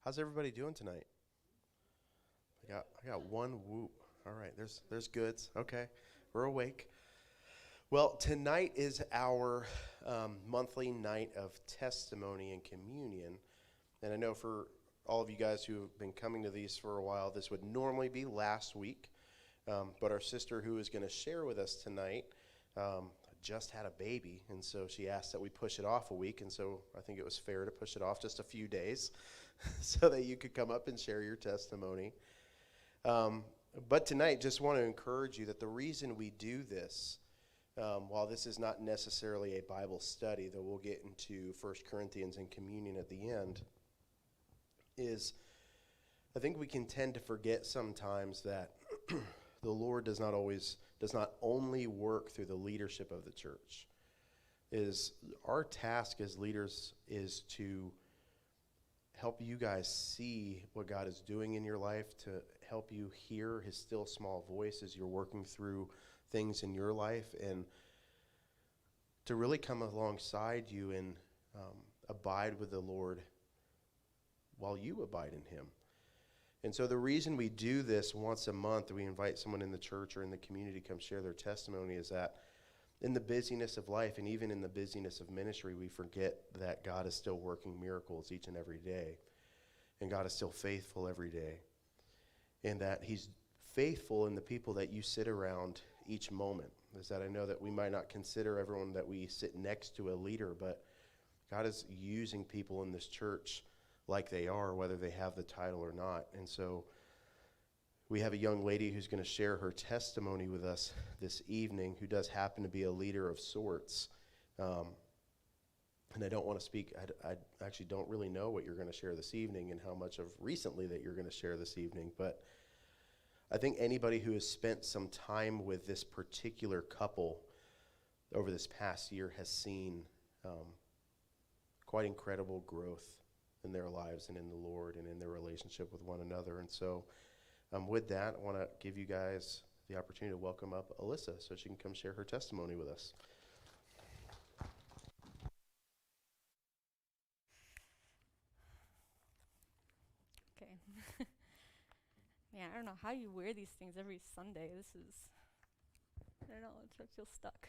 How's everybody doing tonight? I got one whoop. All right, there's goods. Okay, we're awake. Well, tonight is our monthly night of testimony and communion. And I know for all of you guys who have been coming to these for a while, this would normally be last week. But our sister who is going to share with us tonight just had a baby. And so she asked that we push it off a week. And so I think it was fair to push it off just a few days so that you could come up and share your testimony. But tonight, just want to encourage you that the reason we do this, while this is not necessarily a Bible study, though we'll get into 1 Corinthians and communion at the end, is I think we can tend to forget sometimes that the Lord does not only work through the leadership of the church. Is our task as leaders is to help you guys see what God is doing in your life, to help you hear his still small voice as you're working through things in your life, and to really come alongside you and abide with the Lord while you abide in him. And so the reason we do this once a month, we invite someone in the church or in the community to come share their testimony, is that in the busyness of life and even in the busyness of ministry, we forget that God is still working miracles each and every day. And God is still faithful every day. And that he's faithful in the people that you sit around each moment. Is that I know that we might not consider everyone that we sit next to a leader, but God is using people in this church like they are, whether they have the title or not. And so we have a young lady who's going to share her testimony with us this evening, who does happen to be a leader of sorts. And I don't want to speak, I actually don't really know what you're going to share this evening and how much of recently that you're going to share this evening, but I think anybody who has spent some time with this particular couple over this past year has seen quite incredible growth in their lives and in the Lord and in their relationship with one another. And so with that, I want to give you guys the opportunity to welcome up Alyssa so she can come share her testimony with us. Okay. Man, I don't know how you wear these things every Sunday. I don't know, I feel stuck.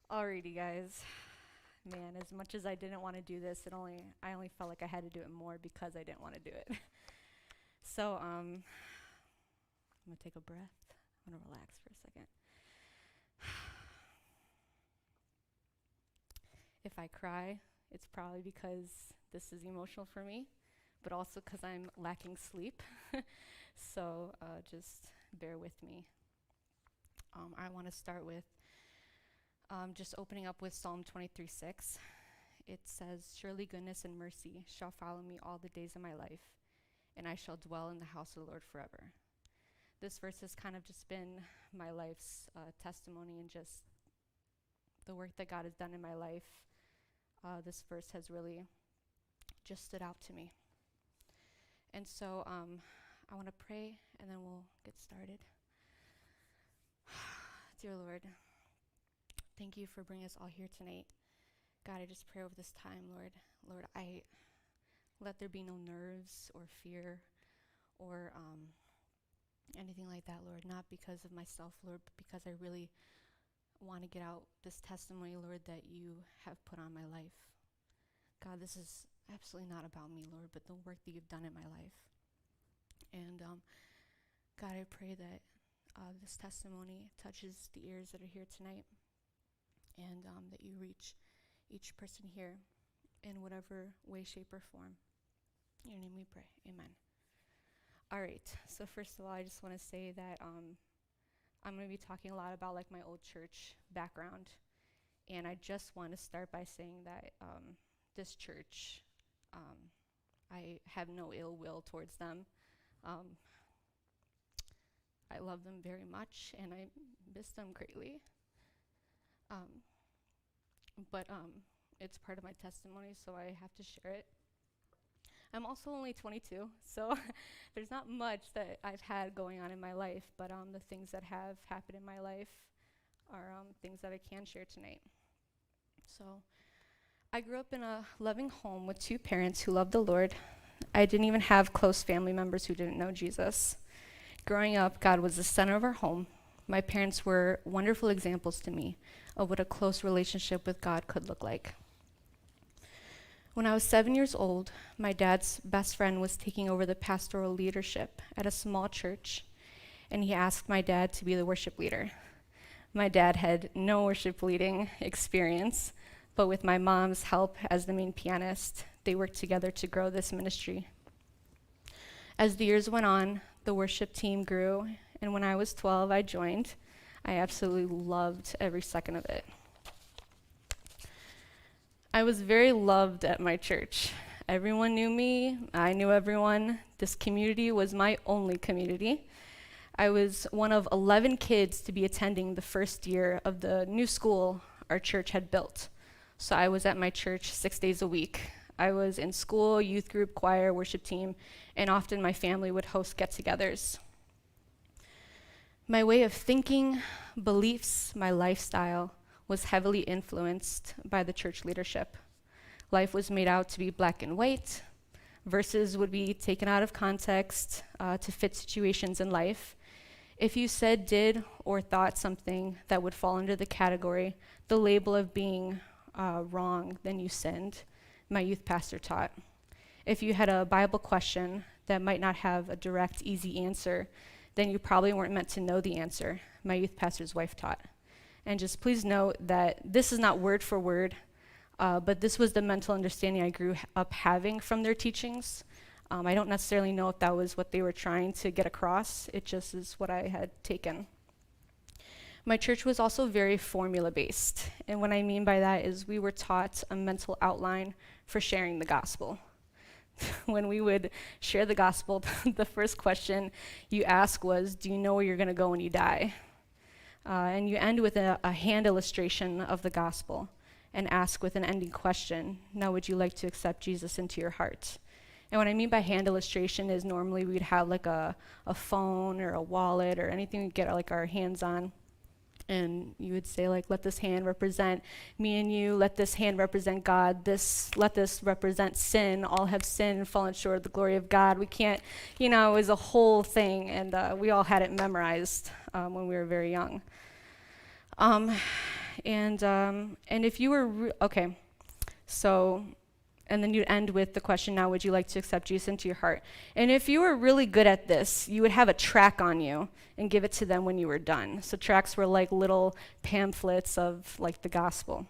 Alrighty, guys. Man, as much as I didn't want to do this, I only felt like I had to do it more because I didn't want to do it. So, I'm going to take a breath. I'm going to relax for a second. If I cry, it's probably because this is emotional for me, but also because I'm lacking sleep. So just bear with me. I want to start with just opening up with Psalm 23:6. It says, "Surely goodness and mercy shall follow me all the days of my life, and I shall dwell in the house of the Lord forever." This verse has kind of just been my life's testimony and just the work that God has done in my life. This verse has really just stood out to me. And so I want to pray, and then we'll get started. Dear Lord, thank you for bringing us all here tonight. God, I just pray over this time, Lord. Lord, I let there be no nerves or fear or anything like that, Lord. Not because of myself, Lord, but because I really want to get out this testimony, Lord, that you have put on my life. God, this is absolutely not about me, Lord, but the work that you've done in my life. And God, I pray that this testimony touches the ears that are here tonight, and that you reach each person here in whatever way, shape, or form. In your name we pray. Amen. All right. So first of all, I just want to say that I'm going to be talking a lot about like my old church background, and I just want to start by saying that this church, I have no ill will towards them. I love them very much, and I miss them greatly. But it's part of my testimony, so I have to share it. I'm also only 22, so there's not much that I've had going on in my life, but the things that have happened in my life are things that I can share tonight. So I grew up in a loving home with two parents who loved the Lord. I didn't even have close family members who didn't know Jesus. Growing up, God was the center of our home. My parents were wonderful examples to me of what a close relationship with God could look like. When I was 7 years old, my dad's best friend was taking over the pastoral leadership at a small church, and he asked my dad to be the worship leader. My dad had no worship leading experience, but with my mom's help as the main pianist, they worked together to grow this ministry. As the years went on, the worship team grew, and when I was 12, I joined. I absolutely loved every second of it. I was very loved at my church. Everyone knew me. I knew everyone. This community was my only community. I was one of 11 kids to be attending the first year of the new school our church had built. So I was at my church 6 days a week. I was in school, youth group, choir, worship team, and often my family would host get-togethers. My way of thinking, beliefs, my lifestyle was heavily influenced by the church leadership. Life was made out to be black and white. Verses would be taken out of context to fit situations in life. If you said, did, or thought something that would fall under the category, the label of being wrong, then you sinned, my youth pastor taught. If you had a Bible question that might not have a direct, easy answer, then you probably weren't meant to know the answer, my youth pastor's wife taught. And just please note that this is not word for word, but this was the mental understanding I grew up having from their teachings. I don't necessarily know if that was what they were trying to get across. It just is what I had taken. My church was also very formula-based, and what I mean by that is we were taught a mental outline for sharing the gospel. When we would share the gospel, the first question you ask was, do you know where you're going to go when you die? And you end with a hand illustration of the gospel and ask with an ending question, now would you like to accept Jesus into your heart? And what I mean by hand illustration is normally we'd have like a phone or a wallet or anything we'd get like our hands on. And you would say like, let this hand represent me and you, let this hand represent God, let this represent sin, all have sinned and fallen short of the glory of God. We can't, it was a whole thing, and we all had it memorized when we were very young. And if you were, and then you'd end with the question, now would you like to accept Jesus into your heart? And if you were really good at this, you would have a tract on you and give it to them when you were done. So tracts were like little pamphlets of like the gospel.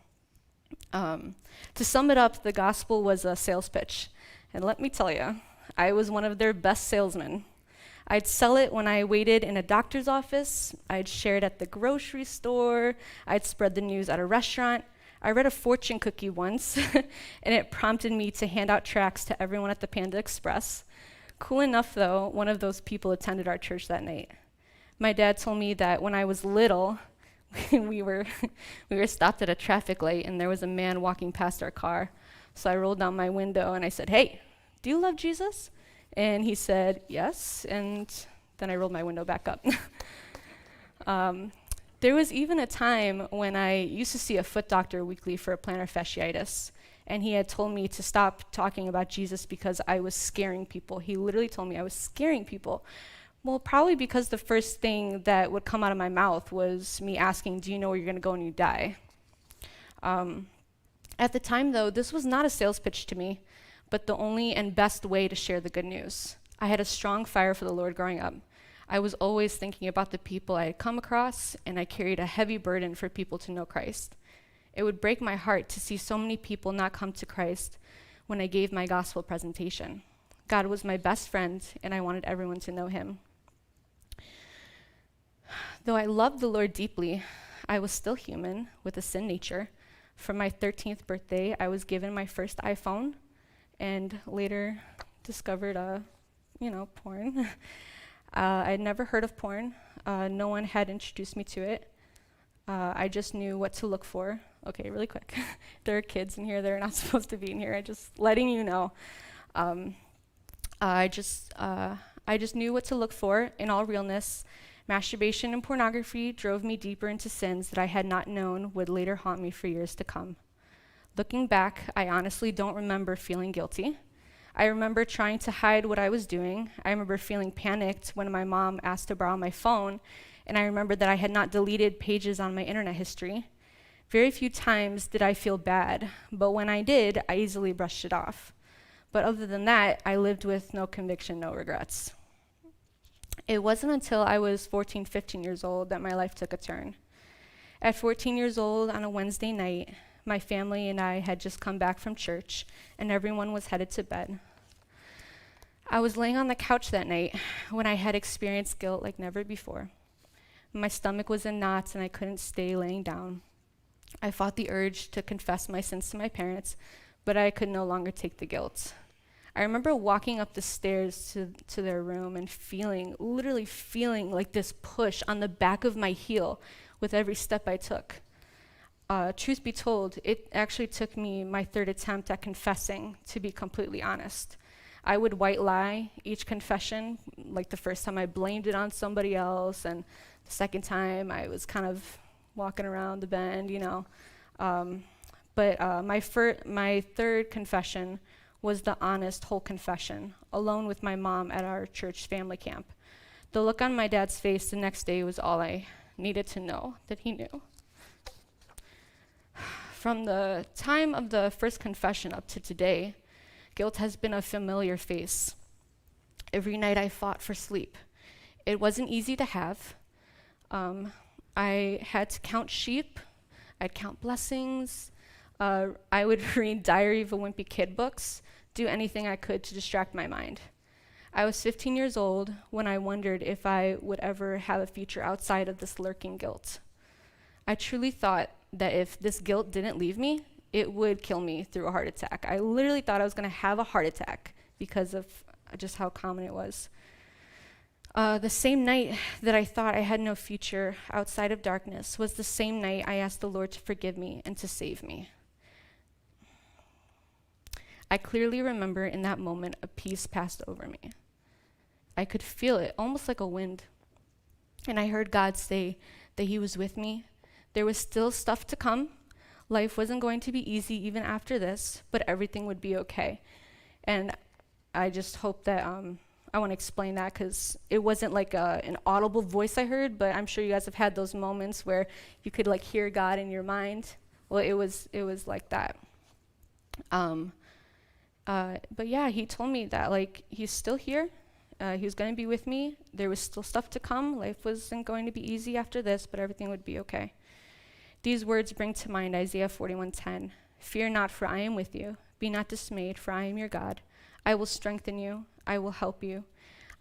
To sum it up, the gospel was a sales pitch. And let me tell you, I was one of their best salesmen. I'd sell it when I waited in a doctor's office. I'd share it at the grocery store. I'd spread the news at a restaurant. I read a fortune cookie once, and it prompted me to hand out tracts to everyone at the Panda Express. Cool enough, though, one of those people attended our church that night. My dad told me that when I was little, we were stopped at a traffic light, and there was a man walking past our car. So I rolled down my window, and I said, hey, do you love Jesus? And he said, yes, and then I rolled my window back up. There was even a time when I used to see a foot doctor weekly for a plantar fasciitis, and he had told me to stop talking about Jesus because I was scaring people. He literally told me I was scaring people. Well, probably because the first thing that would come out of my mouth was me asking, do you know where you're going to go when you die? At the time, though, this was not a sales pitch to me, but the only and best way to share the good news. I had a strong fire for the Lord growing up. I was always thinking about the people I had come across, and I carried a heavy burden for people to know Christ. It would break my heart to see so many people not come to Christ when I gave my gospel presentation. God was my best friend, and I wanted everyone to know him. Though I loved the Lord deeply, I was still human with a sin nature. For my 13th birthday, I was given my first iPhone, and later discovered, porn. I had never heard of porn. No one had introduced me to it. I just knew what to look for. Okay, really quick. There are kids in here that are not supposed to be in here. I'm just letting you know. I just knew what to look for. In all realness, masturbation and pornography drove me deeper into sins that I had not known would later haunt me for years to come. Looking back, I honestly don't remember feeling guilty. I remember trying to hide what I was doing. I remember feeling panicked when my mom asked to borrow my phone, and I remember that I had not deleted pages on my internet history. Very few times did I feel bad, but when I did, I easily brushed it off. But other than that, I lived with no conviction, no regrets. It wasn't until I was 14, 15 years old that my life took a turn. At 14 years old, on a Wednesday night, my family and I had just come back from church, and everyone was headed to bed. I was laying on the couch that night when I had experienced guilt like never before. My stomach was in knots, and I couldn't stay laying down. I fought the urge to confess my sins to my parents, but I could no longer take the guilt. I remember walking up the stairs to their room and literally feeling like this push on the back of my heel with every step I took. Truth be told, it actually took me my third attempt at confessing, to be completely honest. I would white lie each confession. Like the first time I blamed it on somebody else, and the second time I was kind of walking around the bend, But my third confession was the honest, whole confession, alone with my mom at our church family camp. The look on my dad's face the next day was all I needed to know that he knew. From the time of the first confession up to today, guilt has been a familiar face. Every night I fought for sleep. It wasn't easy to have. I had to count sheep. I'd count blessings. I would read Diary of a Wimpy Kid books, do anything I could to distract my mind. I was 15 years old when I wondered if I would ever have a future outside of this lurking guilt. I truly thought that if this guilt didn't leave me, it would kill me through a heart attack. I literally thought I was going to have a heart attack because of just how common it was. The same night that I thought I had no future outside of darkness was the same night I asked the Lord to forgive me and to save me. I clearly remember in that moment a peace passed over me. I could feel it, almost like a wind. And I heard God say that He was with me. There was still stuff to come. Life wasn't going to be easy even after this, but everything would be okay. And I just hope that I want to explain that because it wasn't like an audible voice I heard, but I'm sure you guys have had those moments where you could like hear God in your mind. Well, it was like that. But yeah, He told me that like He's still here. He was going to be with me. There was still stuff to come. Life wasn't going to be easy after this, but everything would be okay. These words bring to mind Isaiah 41:10. Fear not, for I am with you. Be not dismayed, for I am your God. I will strengthen you. I will help you.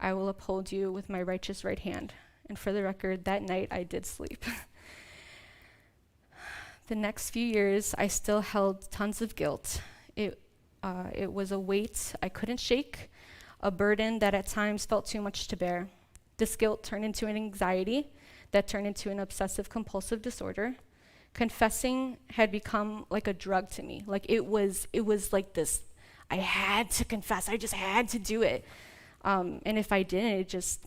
I will uphold you with my righteous right hand. And for the record, that night I did sleep. The next few years, I still held tons of guilt. It was a weight I couldn't shake, a burden that at times felt too much to bear. This guilt turned into an anxiety that turned into an obsessive compulsive disorder. Confessing had become like a drug to me. Like it was like this, I had to confess, I just had to do it. And if I didn't,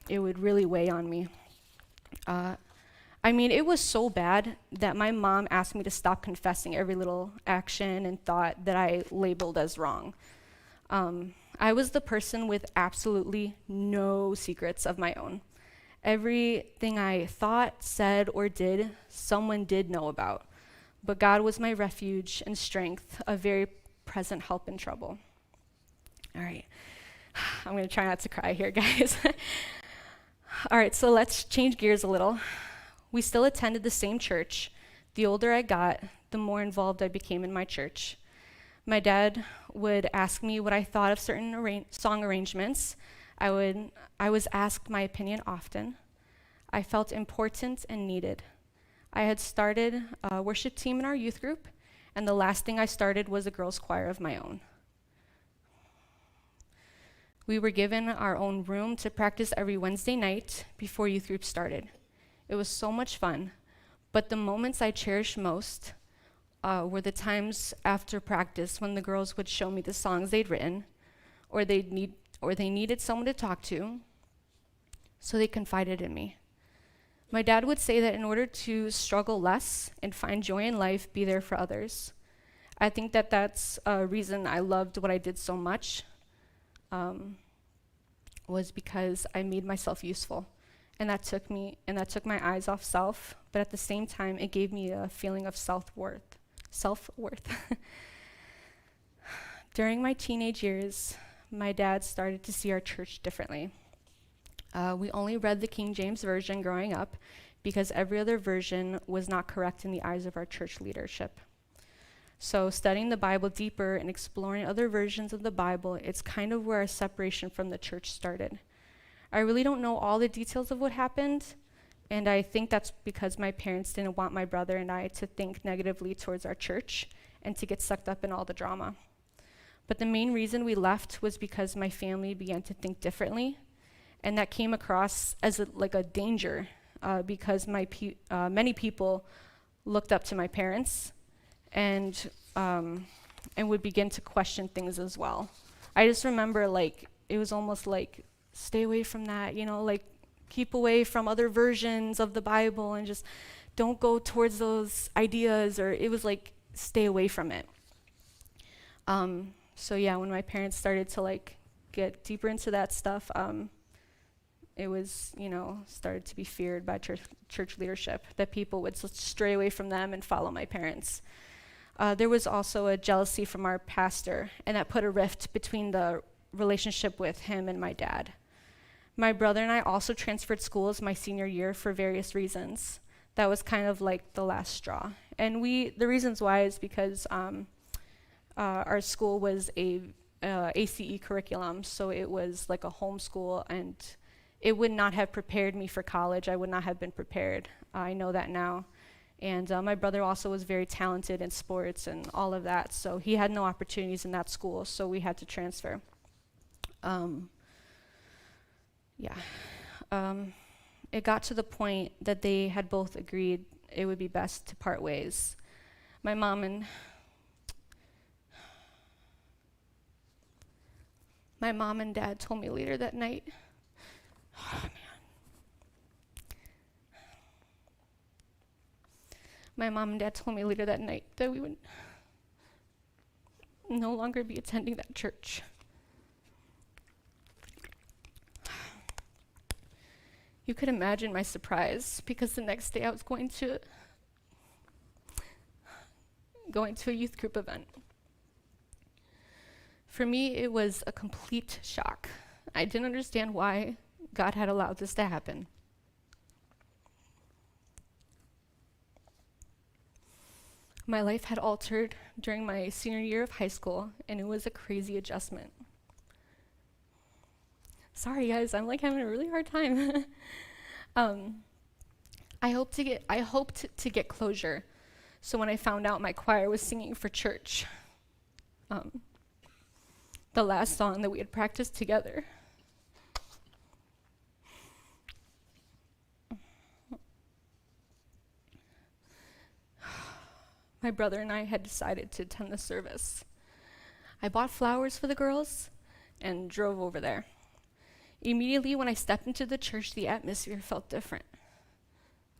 it would really weigh on me. It was so bad that my mom asked me to stop confessing every little action and thought that I labeled as wrong. I was the person with absolutely no secrets of my own. Everything I thought, said, or did, someone did know about. But God was my refuge and strength, a very present help in trouble. All right. I'm going to try not to cry here, guys. All right, so let's change gears a little. We still attended the same church. The older I got, the more involved I became in my church. My dad would ask me what I thought of certain song arrangements. I was asked my opinion often. I felt important and needed. I had started a worship team in our youth group, and the last thing I started was a girls' choir of my own. We were given our own room to practice every Wednesday night before youth group started. It was so much fun, but the moments I cherished most were the times after practice when the girls would show me the songs they'd written, or they needed someone to talk to, so they confided in me. My dad would say that in order to struggle less and find joy in life, be there for others. I think that that's a reason I loved what I did so much, was because I made myself useful. And that took my eyes off self, but at the same time, it gave me a feeling of self-worth. During my teenage years, my dad started to see our church differently. We only read the King James Version growing up because every other version was not correct in the eyes of our church leadership. So studying the Bible deeper and exploring other versions of the Bible, it's kind of where our separation from the church started. I really don't know all the details of what happened, and I think that's because my parents didn't want my brother and I to think negatively towards our church and to get sucked up in all the drama. But the main reason we left was because my family began to think differently, and that came across as a danger because many people looked up to my parents and would begin to question things as well. I just remember it was almost like, stay away from that, keep away from other versions of the Bible and just don't go towards those ideas, or it was like, stay away from it. So yeah, when my parents started to get deeper into that stuff, it was, started to be feared by church leadership, that people would stray away from them and follow my parents. There was also a jealousy from our pastor, and that put a rift between the relationship with him and my dad. My brother and I also transferred schools my senior year for various reasons. That was kind of like the last straw. And the reasons why is because our school was a ACE curriculum, so it was like a homeschool, and it would not have prepared me for college. I would not have been prepared. I know that now. And my brother also was very talented in sports and all of that, so he had no opportunities in that school, so we had to transfer. It got to the point that they had both agreed it would be best to part ways. My mom and dad told me later that night, my mom and dad told me later that night that we would no longer be attending that church. You could imagine my surprise, because the next day I was going to a youth group event. For me, it was a complete shock. I didn't understand why God had allowed this to happen. My life had altered during my senior year of high school, and it was a crazy adjustment. Sorry guys, I'm having a really hard time. I hoped to get closure. So when I found out my choir was singing for church, the last song that we had practiced together, my brother and I had decided to attend the service. I bought flowers for the girls and drove over there. Immediately when I stepped into the church, the atmosphere felt different.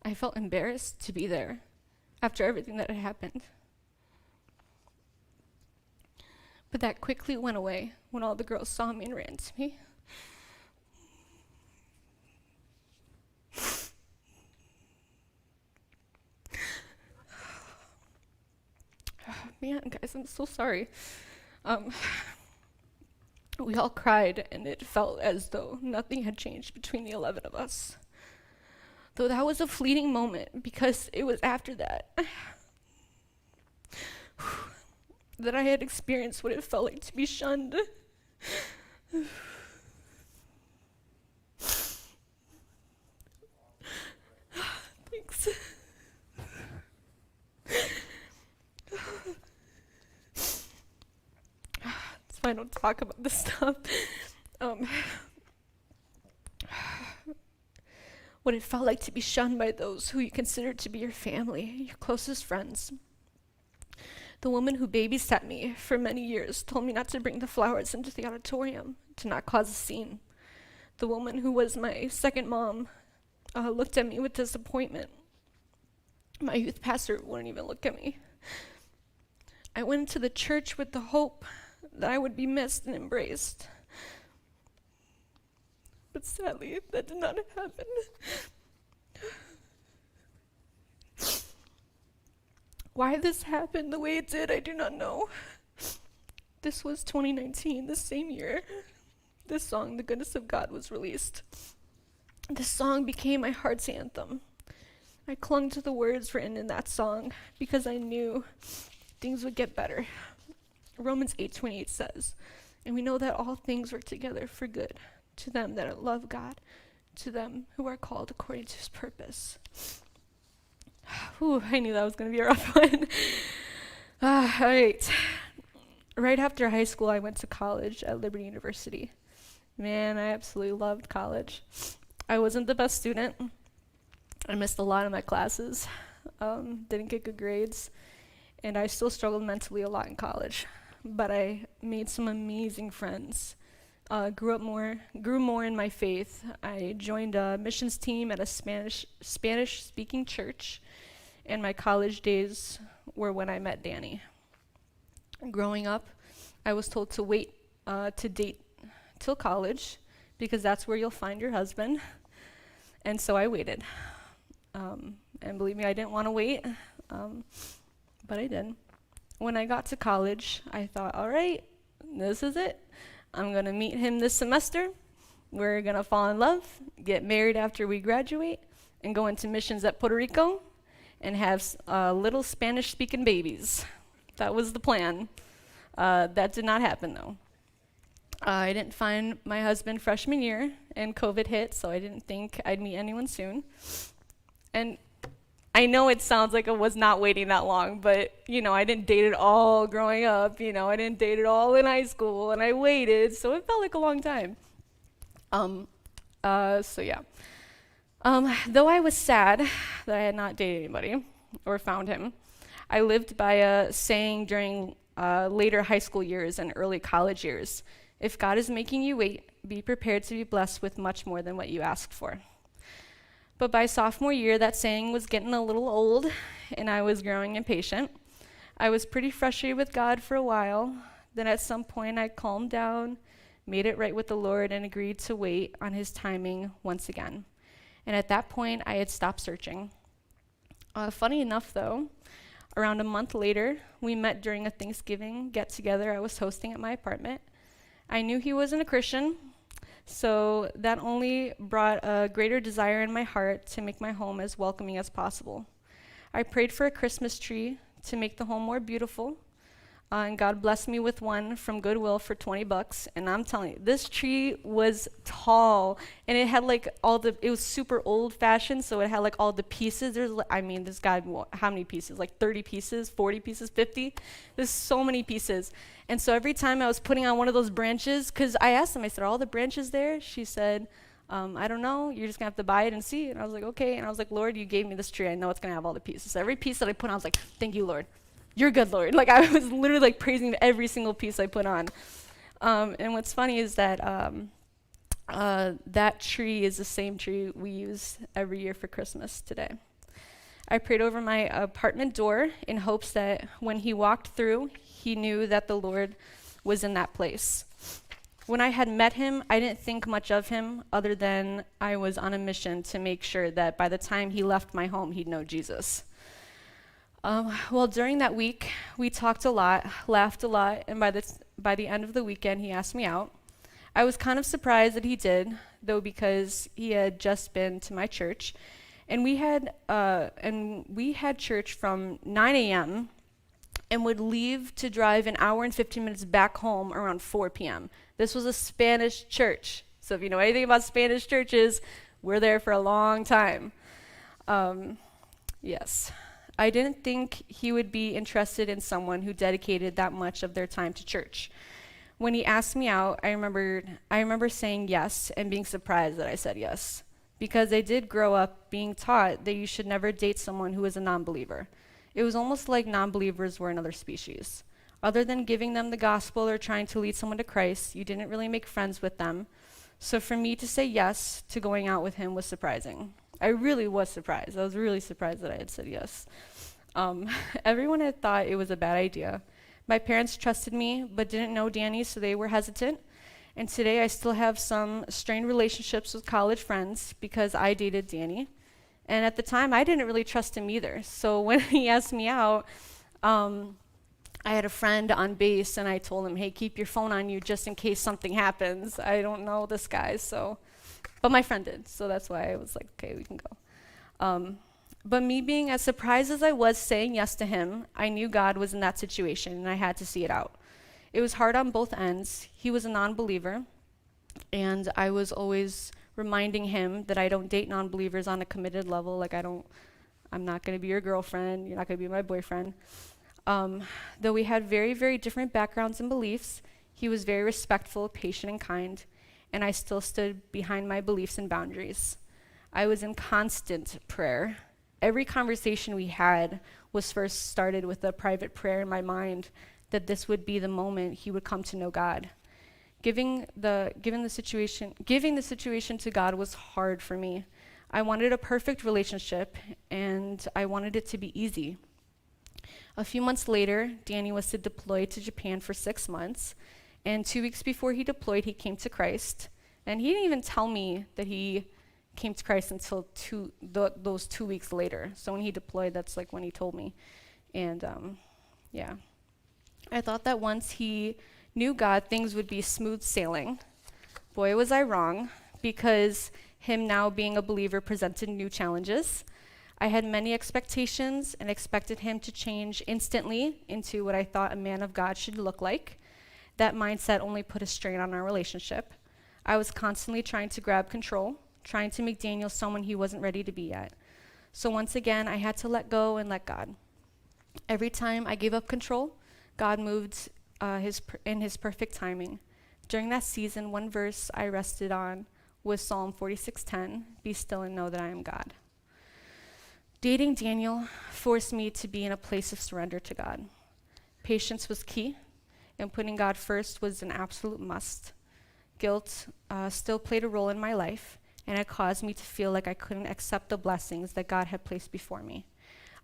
I felt embarrassed to be there after everything that had happened. But that quickly went away when all the girls saw me and ran to me. Man, guys, I'm so sorry. We all cried, and it felt as though nothing had changed between the 11 of us. Though that was a fleeting moment, because it was after that that I had experienced what it felt like to be shunned. Thanks. That's why I don't talk about this stuff. What it felt like to be shunned by those who you consider to be your family, your closest friends. The woman who babysat me for many years told me not to bring the flowers into the auditorium, to not cause a scene. The woman who was my second mom looked at me with disappointment. My youth pastor wouldn't even look at me. I went into the church with the hope that I would be missed and embraced. But sadly, that did not happen. Why this happened the way it did, I do not know. This was 2019, the same year this song, The Goodness of God, was released. This song became my heart's anthem. I clung to the words written in that song because I knew things would get better. Romans 8:28 says, and we know that all things work together for good to them that love God, to them who are called according to his purpose. Whew, I knew that was going to be a rough one. All right. Right after high school, I went to college at Liberty University. Man, I absolutely loved college. I wasn't the best student. I missed a lot of my classes, didn't get good grades, and I still struggled mentally a lot in college. But I made some amazing friends, grew more in my faith. I joined a missions team at a Spanish-speaking church, and my college days were when I met Danny. Growing up, I was told to wait to date till college because that's where you'll find your husband. And so I waited. And believe me, I didn't want to wait, but I did. When I got to college, I thought, all right, this is it. I'm going to meet him this semester. We're going to fall in love, get married after we graduate, and go into missions at Puerto Rico and have little Spanish-speaking babies. That was the plan. That did not happen, though. I didn't find my husband freshman year, and COVID hit, so I didn't think I'd meet anyone soon. And I know it sounds like I was not waiting that long, but, I didn't date at all growing up. I didn't date at all in high school, and I waited, so it felt like a long time. Though I was sad that I had not dated anybody or found him, I lived by a saying during later high school years and early college years. If God is making you wait, be prepared to be blessed with much more than what you asked for. But by sophomore year, that saying was getting a little old, and I was growing impatient. I was pretty frustrated with God for a while. Then at some point, I calmed down, made it right with the Lord, and agreed to wait on his timing once again. And at that point, I had stopped searching. Funny enough, though, around a month later, we met during a Thanksgiving get-together I was hosting at my apartment. I knew he wasn't a Christian, so that only brought a greater desire in my heart to make my home as welcoming as possible. I prayed for a Christmas tree to make the home more beautiful, and God blessed me with one from Goodwill for $20. And I'm telling you, this tree was tall, and it had it was super old-fashioned, so it had all the pieces. There's got how many pieces? 30 pieces, 40 pieces, 50? There's so many pieces. And so every time I was putting on one of those branches, because I asked them, I said, are all the branches there? She said, I don't know, you're just going to have to buy it and see. And I was like, okay. And I was like, Lord, you gave me this tree. I know it's going to have all the pieces. So every piece that I put on, I was like, thank you, Lord. You're good, Lord. I was literally praising every single piece I put on. And what's funny is that that tree is the same tree we use every year for Christmas today. I prayed over my apartment door in hopes that when he walked through, he knew that the Lord was in that place. When I had met him, I didn't think much of him other than I was on a mission to make sure that by the time he left my home, he'd know Jesus. During that week, we talked a lot, laughed a lot, and by the end of the weekend, he asked me out. I was kind of surprised that he did, though, because he had just been to my church, and we had church from 9 a.m. and would leave to drive an hour and 15 minutes back home around 4 p.m. This was a Spanish church, so if you know anything about Spanish churches, we're there for a long time. Yes. I didn't think he would be interested in someone who dedicated that much of their time to church. When he asked me out, I remember saying yes and being surprised that I said yes, because I did grow up being taught that you should never date someone who is a non-believer. It was almost like non-believers were another species. Other than giving them the gospel or trying to lead someone to Christ, you didn't really make friends with them. So for me to say yes to going out with him was surprising. I really was surprised. I was really surprised that I had said yes. Everyone had thought it was a bad idea, My parents trusted me but didn't know Danny, so they were hesitant. And today I still have some strained relationships with college friends because I dated Danny. And at the time, I didn't really trust him either. So when he asked me out, I had a friend on base, and I told him, hey, keep your phone on you just in case something happens. I don't know this guy, so. But my friend did, so that's why I was like, okay, we can go. But me being as surprised as I was saying yes to him, I knew God was in that situation, and I had to see it out. It was hard on both ends. He was a non-believer, and I was always reminding him that I don't date non-believers on a committed level. Like I'm not going to be your girlfriend. You're not going to be my boyfriend. Though we had very, very different backgrounds and beliefs, he was very respectful, patient, and kind, and I still stood behind my beliefs and boundaries. I was in constant prayer. Every conversation we had was first started with a private prayer in my mind that this would be the moment he would come to know God. Giving the situation to God was hard for me. I wanted a perfect relationship, and I wanted it to be easy. A few months later, Danny was to deploy to Japan for 6 months, and 2 weeks before he deployed, he came to Christ. And he didn't even tell me that he came to Christ until those 2 weeks later. So when he deployed, that's like when he told me. And yeah. I thought that once he knew God, things would be smooth sailing. Boy, was I wrong, because him now being a believer presented new challenges. I had many expectations and expected him to change instantly into what I thought a man of God should look like. That mindset only put a strain on our relationship. I was constantly trying to grab control, trying to make Daniel someone he wasn't ready to be yet. So once again, I had to let go and let God. Every time I gave up control, God moved in his perfect timing. During that season, one verse I rested on was Psalm 46:10, "Be still and know that I am God." Dating Daniel forced me to be in a place of surrender to God. Patience was key, and putting God first was an absolute must. Guilt still played a role in my life, and it caused me to feel like I couldn't accept the blessings that God had placed before me.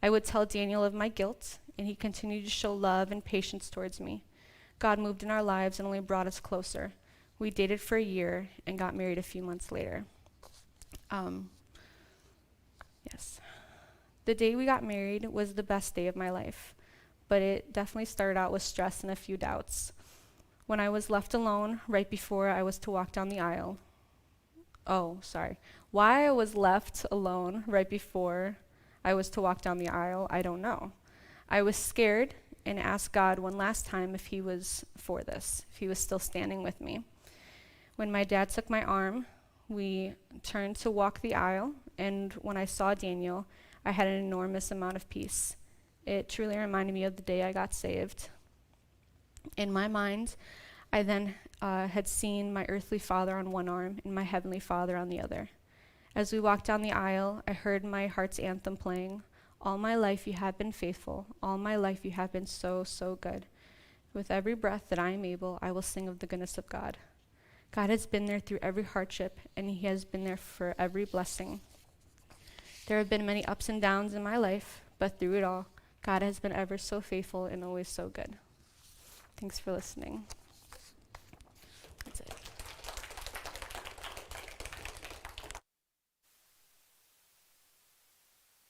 I would tell Daniel of my guilt, and he continued to show love and patience towards me. God moved in our lives and only brought us closer. We dated for a year and got married a few months later. Yes. The day we got married was the best day of my life, but it definitely started out with stress and a few doubts. When I was left alone right before I was to walk down the aisle. Why I was left alone right before I was to walk down the aisle, I don't know. I was scared and asked God one last time if he was for this, if he was still standing with me. When my dad took my arm, we turned to walk the aisle, and when I saw Daniel, I had an enormous amount of peace. It truly reminded me of the day I got saved. In my mind, I then had seen my earthly father on one arm and my heavenly father on the other. As we walked down the aisle, I heard my heart's anthem playing. All my life you have been faithful. All my life you have been so, so good. With every breath that I am able, I will sing of the goodness of God. God has been there through every hardship, and he has been there for every blessing. There have been many ups and downs in my life, but through it all, God has been ever so faithful and always so good. Thanks for listening.